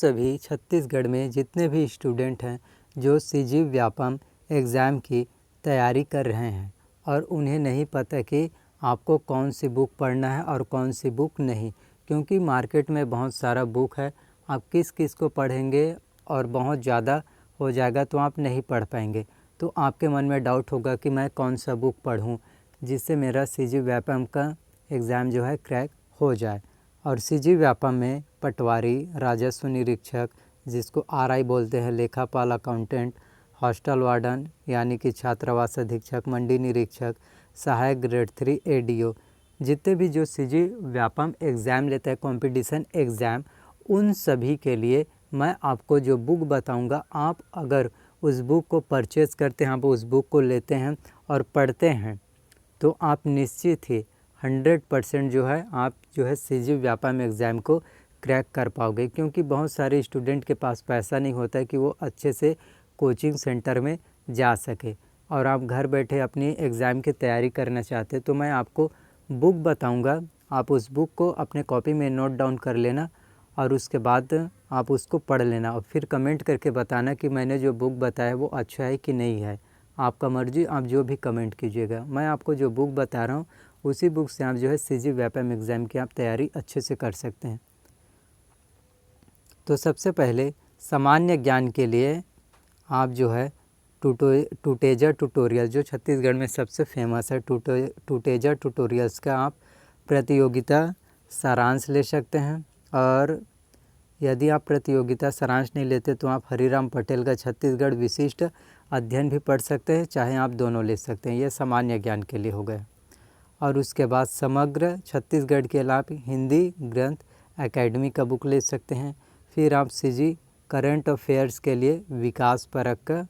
सभी छत्तीसगढ़ में जितने भी स्टूडेंट हैं जो सीजी व्यापम एग्ज़ाम की तैयारी कर रहे हैं और उन्हें नहीं पता कि आपको कौन सी बुक पढ़ना है और कौन सी बुक नहीं, क्योंकि मार्केट में बहुत सारा बुक है। आप किस किस को पढ़ेंगे और बहुत ज़्यादा हो जाएगा तो आप नहीं पढ़ पाएंगे। तो आपके मन में डाउट होगा कि मैं कौन सा बुक पढ़ूं जिससे मेरा सीजी व्यापम का एग्ज़ाम जो है क्रैक हो जाए। और सीजी व्यापम में पटवारी, राजस्व निरीक्षक जिसको आरआई बोलते हैं, लेखापाल, अकाउंटेंट, हॉस्टल वार्डन यानी कि छात्रावास अधीक्षक, मंडी निरीक्षक, सहायक ग्रेड 3 एडीओ, जितने भी जो सीजी व्यापम एग्ज़ाम लेते हैं कंपटीशन एग्ज़ाम, उन सभी के लिए मैं आपको जो बुक बताऊंगा, आप अगर उस बुक को परचेज़ करते हैं, आप उस बुक को लेते हैं और पढ़ते हैं तो आप निश्चित ही 100% जो है आप जो है सीजी व्यापम एग्ज़ाम को क्रैक कर पाओगे। क्योंकि बहुत सारे स्टूडेंट के पास पैसा नहीं होता है कि वो अच्छे से कोचिंग सेंटर में जा सके और आप घर बैठे अपनी एग्ज़ाम की तैयारी करना चाहते हैं, तो मैं आपको बुक बताऊंगा। आप उस बुक को अपने कॉपी में नोट डाउन कर लेना और उसके बाद आप उसको पढ़ लेना और फिर कमेंट करके बताना कि मैंने जो बुक बताया वो अच्छा है कि नहीं है। आपका मर्जी, आप जो भी कमेंट कीजिएगा। मैं आपको जो बुक बता रहा हूँ उसी बुक से आप जो है सीजी व्यापम एग्ज़ाम की आप तैयारी अच्छे से कर सकते हैं। तो सबसे पहले सामान्य ज्ञान के लिए आप जो है टूटेजा ट्यूटोरियल, जो छत्तीसगढ़ में सबसे फेमस है, टूटेजा ट्यूटोरियल्स का आप प्रतियोगिता सारांश ले सकते हैं। और यदि आप प्रतियोगिता सारांश नहीं लेते तो आप हरिराम पटेल का छत्तीसगढ़ विशिष्ट अध्ययन भी पढ़ सकते हैं, चाहे आप दोनों ले सकते हैं। ये सामान्य ज्ञान के लिए हो गए। और उसके बाद समग्र छत्तीसगढ़ के अलावा हिंदी ग्रंथ एकेडमी का बुक ले सकते हैं। फिर आप सीजी करंट अफेयर्स के लिए विकास परक का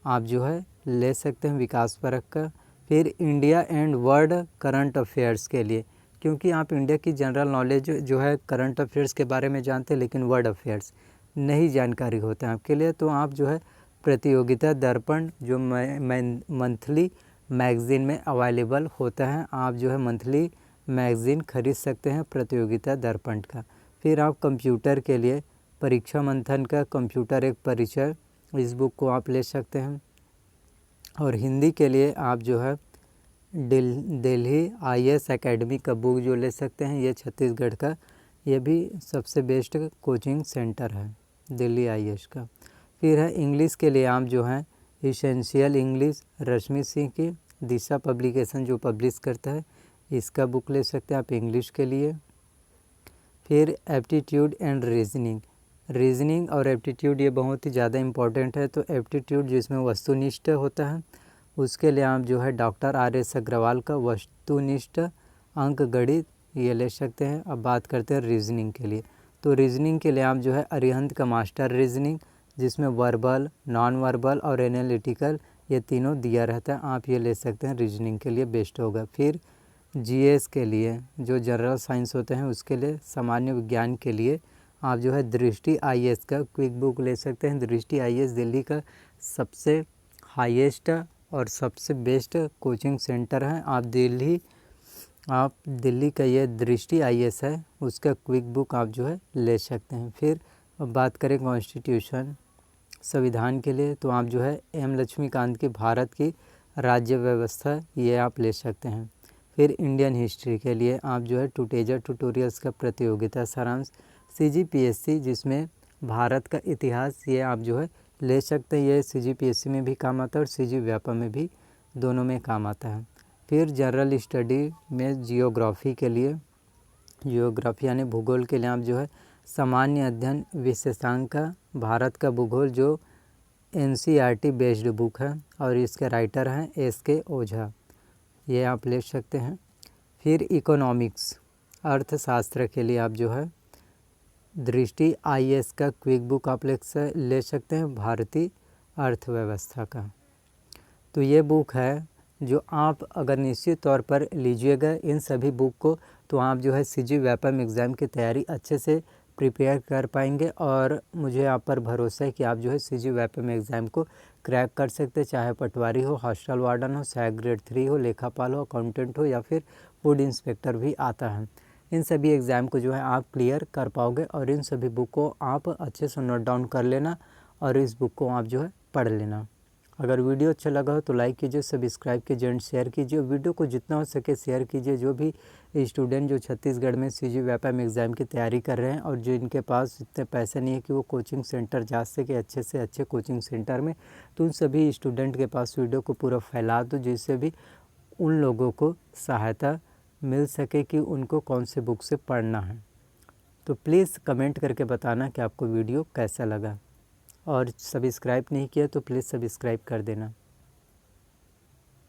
आप जो है ले सकते हैं, विकास परक का। फिर India and world current affairs के लिए, क्योंकि आप इंडिया की जनरल नॉलेज जो है करंट अफेयर्स के बारे में जानते हैं लेकिन वर्ल्ड अफेयर्स नहीं जानकारी होता है आपके लिए, तो आप जो है प्रतियोगिता दर्पण जो मंथली मैगज़ीन में अवेलेबल होता है, आप जो है मंथली मैगज़ीन खरीद सकते हैं प्रतियोगिता दर्पण का। फिर आप कंप्यूटर के लिए परीक्षा मंथन का कंप्यूटर एक परिचय, इस बुक को आप ले सकते हैं। और हिंदी के लिए आप जो है दिल्ली आईएएस एकेडमी का बुक जो ले सकते हैं, ये छत्तीसगढ़ का ये भी सबसे बेस्ट कोचिंग सेंटर है, दिल्ली आईएएस का। फिर है इंग्लिश के लिए आप जो है इसेंशियल इंग्लिश, रश्मि सिंह की दिशा पब्लिकेशन जो पब्लिश करता है, इसका बुक ले सकते हैं आप इंग्लिश के लिए। फिर एप्टीट्यूड एंड रीजनिंग और एप्टीट्यूड ये बहुत ही ज़्यादा इम्पॉर्टेंट है। तो एप्टीट्यूड जिसमें वस्तुनिष्ठ होता है उसके लिए आप जो है डॉक्टर आर.एस. अग्रवाल का वस्तुनिष्ठ अंक गणित ये ले सकते हैं। अब बात करते हैं रीजनिंग के लिए, तो रीजनिंग के लिए आप जो है अरिहंत का मास्टर रीजनिंग, जिसमें वर्बल, नॉन वर्बल और एनालिटिकल ये तीनों दिया रहता है, आप ये ले सकते हैं, रीजनिंग के लिए बेस्ट होगा। फिर जीएस के लिए जो जनरल साइंस होते हैं उसके लिए, सामान्य विज्ञान के लिए आप जो है दृष्टि आईएएस का क्विक बुक ले सकते हैं। दृष्टि आईएएस दिल्ली का सबसे हाईएस्ट और सबसे बेस्ट कोचिंग सेंटर है। आप दिल्ली का ये दृष्टि आईएएस है, उसका क्विक बुक आप जो है ले सकते हैं। फिर बात करें कॉन्स्टिट्यूशन संविधान के लिए, तो आप जो है एम लक्ष्मीकांत की भारत की राज्य व्यवस्था ये आप ले सकते हैं। फिर इंडियन हिस्ट्री के लिए आप जो है टूटेजा ट्यूटोरियल्स का प्रतियोगिता सारांश, सीजीपीएससी जिसमें भारत का इतिहास ये आप जो है ले सकते हैं। ये सीजीपीएससी में भी काम आता है और सीजी व्यापम में भी, दोनों में काम आता है। फिर जनरल स्टडी में जियोग्राफी के लिए, जियोग्राफी यानी भूगोल के लिए आप जो है सामान्य अध्ययन विशेषांक का भारत का भूगोल जो एनसीईआरटी बेस्ड बुक है और इसके राइटर हैं एसके ओझा, ये आप ले सकते हैं। फिर इकोनॉमिक्स अर्थशास्त्र के लिए आप जो है दृष्टि आईएएस का क्विक बुक आप ले सकते हैं, भारतीय अर्थव्यवस्था का। तो ये बुक है जो आप अगर निश्चित तौर पर लीजिएगा इन सभी बुक को, तो आप जो है सीजी व्यापम एग्ज़ाम की तैयारी अच्छे से प्रिपेयर कर पाएंगे और मुझे आप पर भरोसा है कि आप जो है सीजी व्यापम एग्ज़ाम को क्रैक कर सकते हैं, चाहे पटवारी हो, हॉस्टल वार्डन हो, सहायक ग्रेड 3 हो, लेखापाल हो, अकाउंटेंट हो या फिर फूड इंस्पेक्टर भी आता है। इन सभी एग्ज़ाम को जो है आप क्लियर कर पाओगे। और इन सभी बुक को आप अच्छे से नोट डाउन कर लेना और इस बुक को आप जो है पढ़ लेना। अगर वीडियो अच्छा लगा हो तो लाइक कीजिए, सब्सक्राइब कीजिए एंड शेयर कीजिए। वीडियो को जितना हो सके शेयर कीजिए। जो भी स्टूडेंट जो छत्तीसगढ़ में सीजी व्यापम एग्ज़ाम की तैयारी कर रहे हैं और जो इनके पास इतने पैसे नहीं है कि वो कोचिंग सेंटर जा सके अच्छे से अच्छे कोचिंग सेंटर में, तो उन सभी स्टूडेंट के पास वीडियो को पूरा फैला दो, जिससे भी उन लोगों को सहायता मिल सके कि उनको कौन से बुक से पढ़ना है। तो प्लीज़ कमेंट करके बताना कि आपको वीडियो कैसा लगा, और सब्सक्राइब नहीं किया तो प्लीज़ सब्सक्राइब कर देना।